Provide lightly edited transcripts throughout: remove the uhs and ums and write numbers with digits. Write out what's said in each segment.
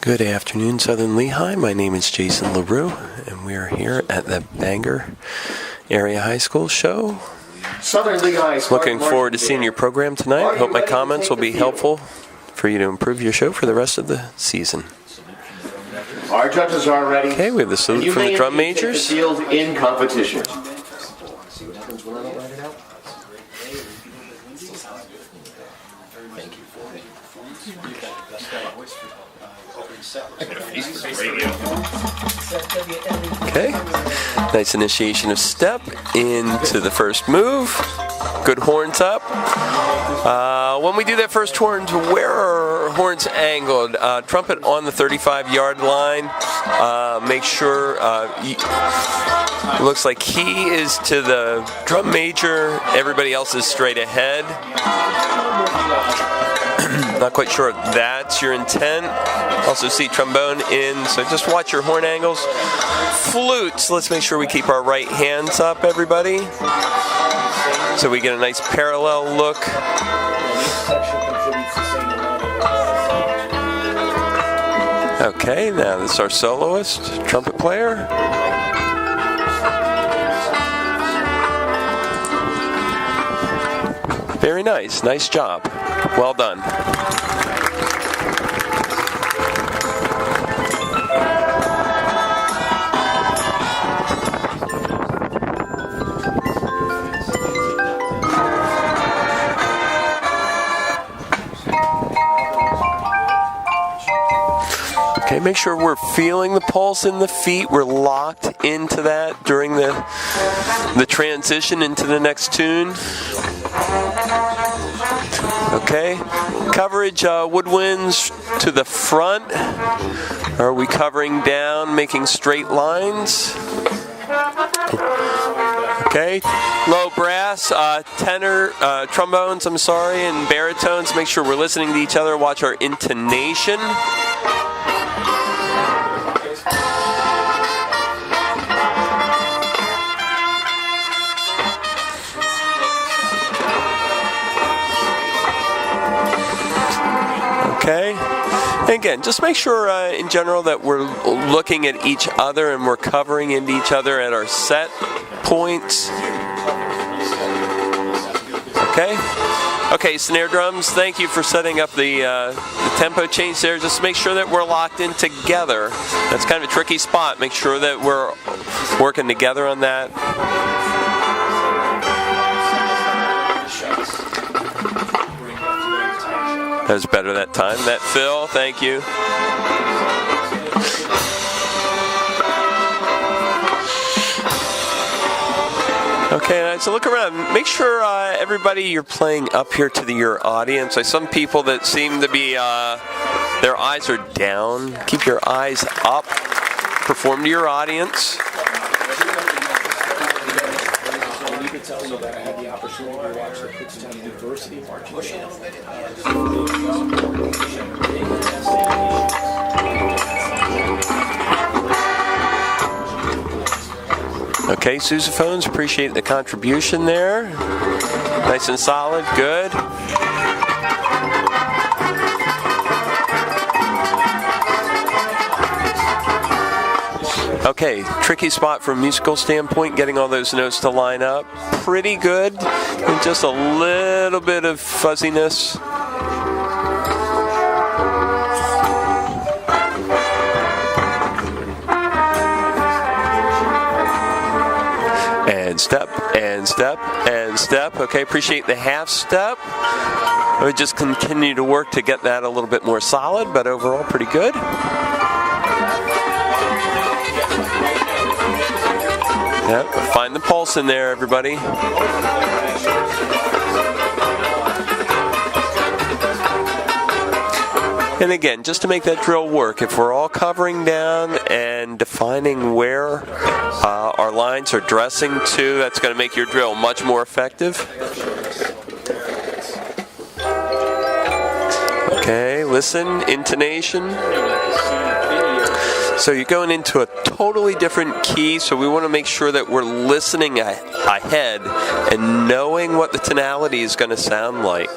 Good afternoon, Southern Lehigh. My name is Jason LaRew, and we are here at the Bangor Area High School show. Southern Lehigh. Looking forward to seeing your program tonight. Hope my comments will be helpful for you to improve your show for the rest of the season. Our judges are ready. Okay, we have the salute from the drum majors. Field in competition. Okay, nice initiation of step into the first move. Good horns up. When we do that first horns, where are horns angled? Trumpet on the 35-yard line. Make sure it looks like he is to the drum major. Everybody else is straight ahead. Not quite sure if that's your intent. Also see trombone in, so just watch your horn angles. Flutes, let's make sure we keep our right hands up, everybody, so we get a nice parallel look. Okay, now this is our soloist, trumpet player. Very nice, nice job. Well done. Okay, make sure we're feeling the pulse in the feet. We're locked into that during the transition into the next tune. Okay, coverage, woodwinds to the front. Are we covering down, making straight lines? Okay, low brass, tenor, trombones, and baritones. Make sure we're listening to each other. Watch our intonation. Okay, and again, just make sure in general that we're looking at each other and we're covering into each other at our set points. Okay, snare drums, thank you for setting up the tempo change there. Just make sure that we're locked in together. That's kind of a tricky spot. Make sure that we're working together on that. That was better that time. That fill, thank you. Okay, so look around. Make sure everybody you're playing up here to your audience. Like some people that seem to be, their eyes are down. Keep your eyes up. Perform to your audience. That I had the opportunity to watch the Kutztown University marching band. Okay, sousaphones, appreciate the contribution there. Nice and solid, good. Okay, tricky spot from a musical standpoint, getting all those notes to line up. Pretty good, and just a little bit of fuzziness. And step, and step, and step. Okay, appreciate the half step. I would just continue to work to get that a little bit more solid, but overall pretty good. Yep, find the pulse in there, everybody. And again, just to make that drill work, if we're all covering down and defining where our lines are dressing to, that's going to make your drill much more effective. Okay, listen, intonation. So you're going into a totally different key, so we want to make sure that we're listening ahead and knowing what the tonality is going to sound like.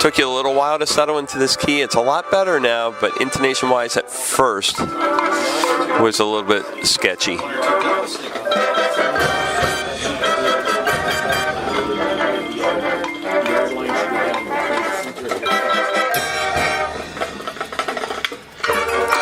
Took you a little while to settle into this key. It's a lot better now, but intonation-wise at first was a little bit sketchy.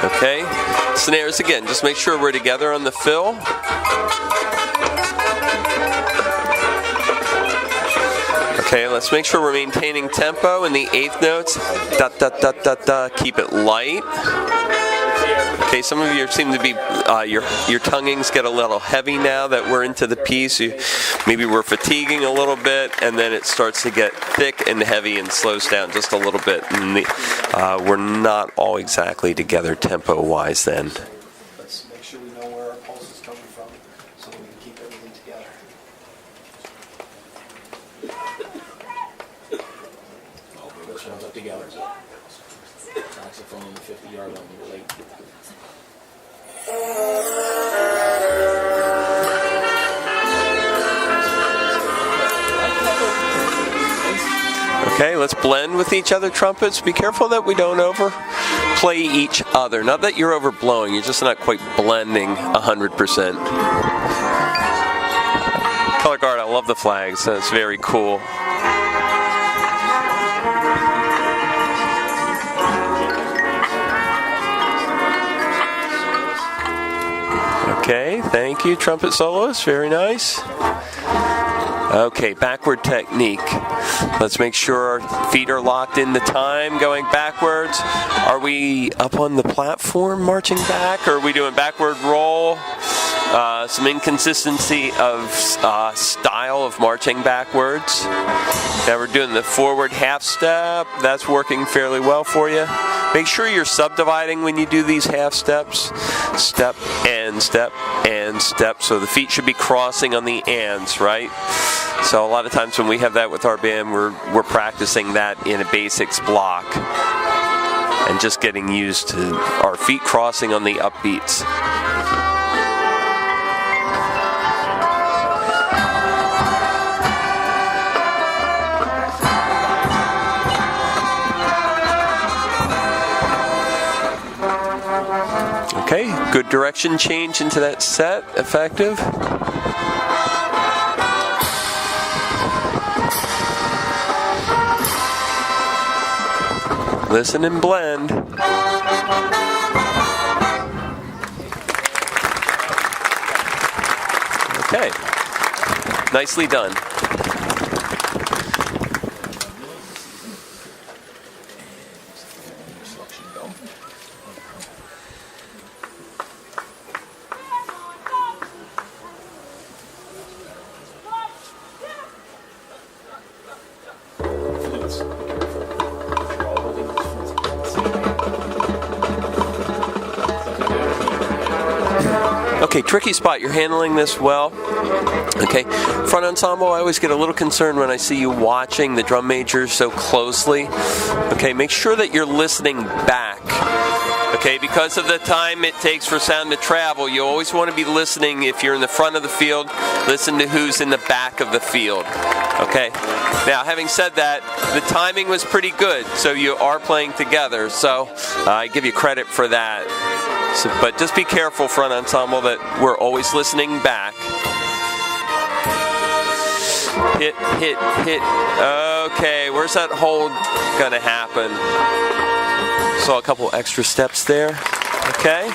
Okay, snares again. Just make sure we're together on the fill. Okay, let's make sure we're maintaining tempo in the eighth notes. Da da da da da. Keep it light. Okay, some of you seem to be your tonguings get a little heavy now that we're into the piece. Maybe we're fatiguing a little bit, and then it starts to get thick and heavy and slows down just a little bit. And we're not all exactly together tempo-wise then. Let's make sure we know where our pulse is coming from, so that we can keep everything together. First one's up together. Saxophone on the 50-yard line, you're late. Okay, let's blend with each other trumpets. Be careful that we don't overplay each other. Not that you're overblowing, you're just not quite blending 100%. Color guard, I love the flags. That's very cool. Okay, thank you, trumpet soloist. Very nice. Okay, backward technique. Let's make sure our feet are locked in the time going backwards. Are we up on the platform marching back, or are we doing backward roll? Some inconsistency of style of marching backwards. Now we're doing the forward half step. That's working fairly well for you. Make sure you're subdividing when you do these half steps. Step and step and step. So the feet should be crossing on the ands, right? So a lot of times when we have that with our band, we're practicing that in a basics block and just getting used to our feet crossing on the upbeats. Okay, good direction change into that set, effective. Listen and blend. Okay, nicely done. Okay, tricky spot. You're handling this well. Okay, front ensemble, I always get a little concerned when I see you watching the drum majors so closely. Okay, make sure that you're listening back. Okay, because of the time it takes for sound to travel, you always want to be listening. If you're in the front of the field, listen to who's in the back of the field. Okay, now having said that, the timing was pretty good, so you are playing together, so I give you credit for that. So, but just be careful, front ensemble, that we're always listening back. Hit, hit, hit. Okay, where's that hold gonna happen? Saw a couple extra steps there. Okay.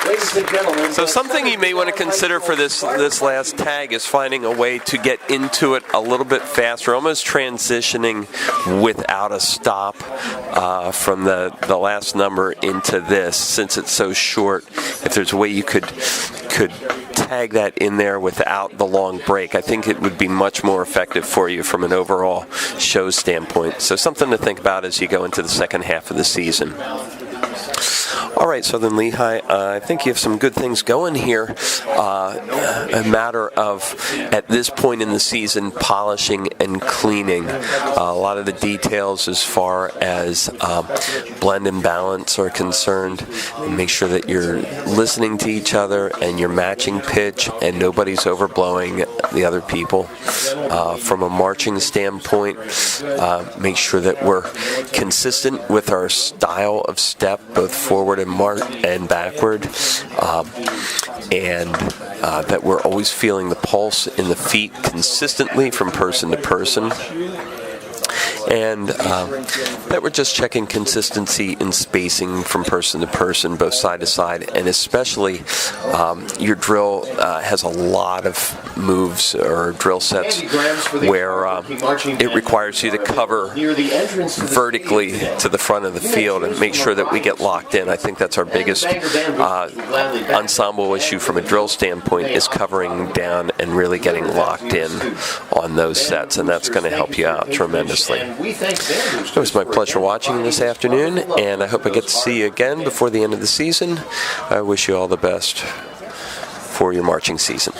Ladies and gentlemen. So something you may want to consider for this last tag is finding a way to get into it a little bit faster, almost transitioning without a stop from the last number into this, since it's so short. If there's a way you could tag that in there without the long break, I think it would be much more effective for you from an overall show standpoint. So something to think about as you go into the second half of the season. All right, Southern Lehigh, I think you have some good things going here. A matter of, at this point in the season, polishing and cleaning. A lot of the details as far as blend and balance are concerned. And make sure that you're listening to each other and you're matching pitch and nobody's overblowing the other people. From a marching standpoint, make sure that we're consistent with our style of step, both forward and backward, and that we're always feeling the pulse in the feet consistently from person to person. And that we're just checking consistency in spacing from person to person, both side to side, and especially your drill has a lot of moves or drill sets where it requires you to cover vertically to the front of the field and make sure that we get locked in. I think that's our biggest ensemble issue from a drill standpoint, is covering down and really getting locked in on those sets, and that's going to help you out tremendously. It was my pleasure watching this afternoon, and I hope I get to see you again before the end of the season. I wish you all the best for your marching season.